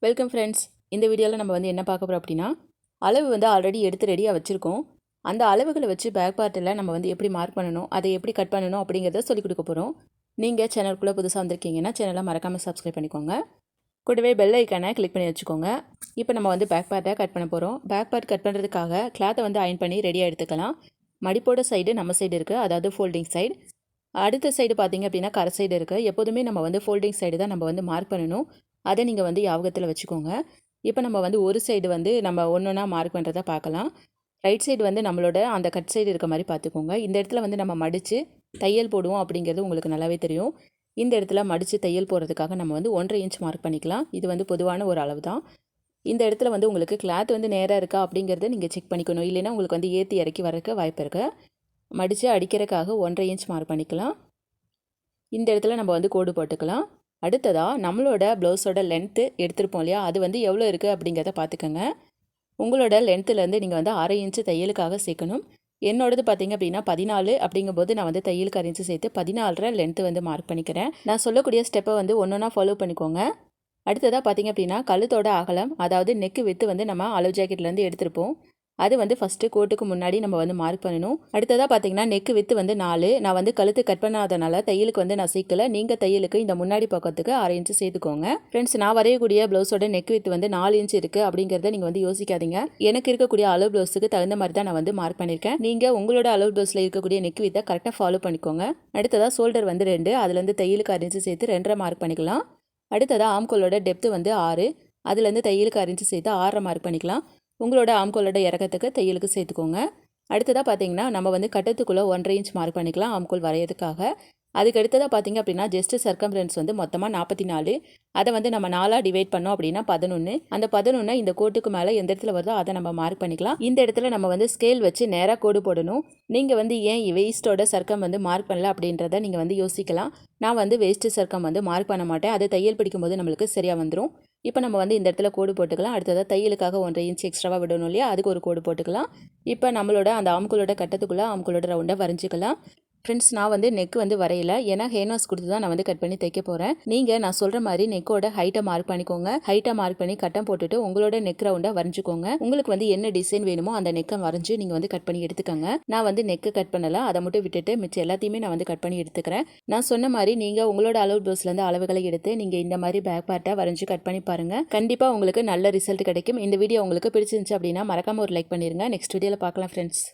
Welcome friends. இந்த வீடியோவில் நம்ம என்ன பார்க்க போகிறோம் அப்படின்னா, அளவு ஆல்ரெடி எடுத்து ரெடியாக வச்சுருக்கோம். அந்த அளவுகளை வச்சு பேக் பார்ட்டில் நம்ம எப்படி மார்க் பண்ணணும், அதை எப்படி கட் பண்ணணும் அப்படிங்கிறத சொல்லிக் கொடுக்க போகிறோம். நீங்கள் சேனலுக்குள்ளே புதுசாக வந்திருக்கீங்கன்னா சேனலை மறக்காமல் சப்ஸ்கிரைப் பண்ணிக்கோங்க. கூடவே பெல் ஐக்கானை கிளிக் பண்ணி வச்சுக்கோங்க. இப்போ நம்ம பேக் பார்ட்டை கட் பண்ண போகிறோம். பேக் பார்ட் கட் பண்ணுறதுக்காக கிளாத்தை அயன் பண்ணி ரெடியாக எடுத்துக்கலாம். மடிப்போட சைடு நம்ம சைடு இருக்குது, அதாவது ஃபோல்டிங் சைடு. அடுத்த சைடு பார்த்திங்க அப்படின்னா கரை சைடு இருக்குது. எப்போதுமே நம்ம ஃபோல்டிங் சைடு தான் நம்ம மார்க் பண்ணணும். அதை நீங்கள் ஞாபகத்தில் வச்சுக்கோங்க. இப்போ நம்ம ஒரு சைடு நம்ம ஒன்றா மார்க் பண்ணுறதை பார்க்கலாம். ரைட் சைடு நம்மளோட அந்த கட் சைடு இருக்க மாதிரி பார்த்துக்கோங்க. இந்த இடத்துல நம்ம மடித்து தையல் போடுவோம் அப்படிங்கிறது உங்களுக்கு நல்லாவே தெரியும். இந்த இடத்துல மடித்து தையல் போடுறதுக்காக நம்ம 1.5 இன்ச் மார்க் பண்ணிக்கலாம். இது பொதுவான ஒரு அளவு தான். இந்த இடத்துல உங்களுக்கு கிளாத் நேராக இருக்கா அப்படிங்கிறத நீங்கள் செக் பண்ணிக்கணும். இல்லைன்னா உங்களுக்கு ஏற்றி இறக்கி வரக்க வாய்ப்பு இருக்குது. மடித்து அடிக்கிறதுக்காக 1.5 இன்ச் மார்க் பண்ணிக்கலாம். இந்த இடத்துல நம்ம கோடு போட்டுக்கலாம். அடுத்ததாக நம்மளோட ப்ளவுஸோட லென்த்து எடுத்துருப்போம் இல்லையா, அது எவ்வளோ இருக்குது அப்படிங்கிறத பார்த்துக்கோங்க. உங்களோட லென்த்துலேருந்து நீங்கள் 1/2 இன்ச்சு தையலுக்காக சேர்க்கணும். என்னோடது பார்த்திங்க அப்படின்னா 14 அப்படிங்கும்போது நான் தையலுக்கு அரைஞ்சு சேர்த்து 14.5 லென்த்து மார்க் பண்ணிக்கிறேன். நான் சொல்லக்கூடிய ஸ்டெப்பை ஒன்றா ஃபாலோ பண்ணிக்கோங்க. அடுத்ததாக பார்த்திங்க அப்படின்னா கழுத்தோட அகலம், அதாவது நெக்கு வித்து நம்ம அளவு ஜாக்கெட்லேருந்து எடுத்திருப்போம். அது ஃபஸ்ட்டு கோட்டுக்கு முன்னாடி நம்ம மார்க் பண்ணணும். அடுத்ததாக பார்த்தீங்கன்னா நெக்கு வித்து 4. நான் கழுத்து கட் பண்ணாதனால தையலுக்கு நான் சீக்கலை. நீங்கள் தையலுக்கு இந்த முன்னாடி பக்கத்துக்கு 1/2 இன்ச்சு சேர்த்துக்கோங்க. ஃப்ரெண்ட்ஸ், நான் வரையக்கூடிய ப்ளவுஸோட நெக்கு வித்து 4 இன்ச்சு இருக்குது அப்படிங்கிறத நீங்கள் யோசிக்காதீங்க. எனக்கு இருக்கக்கூடிய அளவு ப்ளவுஸுக்கு தகுந்த மாதிரி தான் நான் மார்க் பண்ணியிருக்கேன். நீங்கள் உங்களோட அளவு ப்ளவுஸில் இருக்கக்கூடிய நெக்கு வித்தை கரெக்டாக ஃபாலோ பண்ணிக்கோங்க. அடுத்ததாக ஷோல்டர் 2, அதுலேருந்து தையலுக்கு 1 இன்ச்சு சேர்த்து 2.5 மார்க் பண்ணிக்கலாம். அடுத்ததாக ஆம்கோலோட டெப்த்து 6, அதுலேருந்து தையலுக்கு 1 இன்ச்சு சேர்த்து 6.5 மார்க் பண்ணிக்கலாம். உங்களோட ஆம்கோலோட இறக்கத்துக்கு தையலுக்கு சேர்த்துக்கோங்க. அடுத்ததாக பார்த்தீங்கன்னா நம்ம கட்டத்துக்குள்ளே 1.5 இன்ச் மார்க் பண்ணிக்கலாம் ஆம்கோல் வரையிறதுக்காக. அதுக்கு அடுத்ததாக பார்த்தீங்க அப்படின்னா ஜஸ்ட் சர்க்கம்ஃபரன்ஸ் மொத்தமாக 44. அதை நம்ம 4ஆக டிவைட் பண்ணோம் அப்படின்னா 11. அந்த 11 இந்த கோட்டுக்கு மேலே எந்த இடத்துல வருதோ அதை நம்ம மார்க் பண்ணிக்கலாம். இந்த இடத்துல நம்ம ஸ்கேல் வச்சு நேராக கோடு போடணும். நீங்கள் ஏன் வெயிஸ்ட்டோட சர்க்கம் மார்க் பண்ணல அப்படின்றத நீங்கள் யோசிக்கலாம். நான் வேஸ்ட் சர்க்கம் மார்க் பண்ண மாட்டேன். அதை தையல் பிடிக்கும்போது நம்மளுக்கு சரியாக வந்துடும். இப்போ நம்ம இந்த இடத்துல கோடு போட்டுக்கலாம். அடுத்ததாக தையலுக்காக 1.5 இன்ச் எக்ஸ்ட்ராவாக விடணும் இல்லையா, அதுக்கு ஒரு கோடு போட்டுக்கலாம். இப்போ நம்மளோட அந்த ஆம்கோலோட கட்டத்துக்குள்ளே ஆம்கோலோட ரவுண்டாக வரைஞ்சிக்கலாம். ஃப்ரெண்ட்ஸ், நான் நெக் வரையலை. ஏன்னா ஹேண்ட்வாஷ் கொடுத்து தான் நான் கட் பண்ணி தைக்க போகிறேன். நீங்கள் நான் சொல்கிற மாதிரி நெக்கோட ஹைட்டை மார்க் பண்ணிக்கோங்க. ஹைட்டை மார்க் பண்ணி கட்டம் போட்டுட்டு உங்களோட நெக் ரவுண்டாக வரைஞ்சிக்கோங்க. உங்களுக்கு என்ன டிசைன் வேணுமோ அந்த நெக்கை வரைஞ்சி நீங்கள் கட் பண்ணி எடுத்துக்கோங்க. நான் நெக்கு கட் பண்ணலை, அதை மட்டும் விட்டுட்டு மிச்சம் எல்லாத்தையுமே நான் கட் பண்ணி எடுத்துக்கிறேன். நான் சொன்ன மாதிரி நீங்கள் உங்களோட அளவு ப்ளவுஸ்லேருந்து அளவுகளை எடுத்து நீங்கள் இந்த மாதிரி பேக் பார்ட்டை வரைஞ்சி கட் பண்ணி பாருங்கள். கண்டிப்பாக உங்களுக்கு நல்ல ரிசல்ட் கிடைக்கும். இந்த வீடியோ உங்களுக்கு பிடிச்சிருந்துச்சு அப்படின்னா மறக்காம ஒரு லைக் பண்ணிடுங்க. நெக்ஸ்ட் வீடியோவில் பார்க்கலாம் ஃப்ரெண்ட்ஸ்.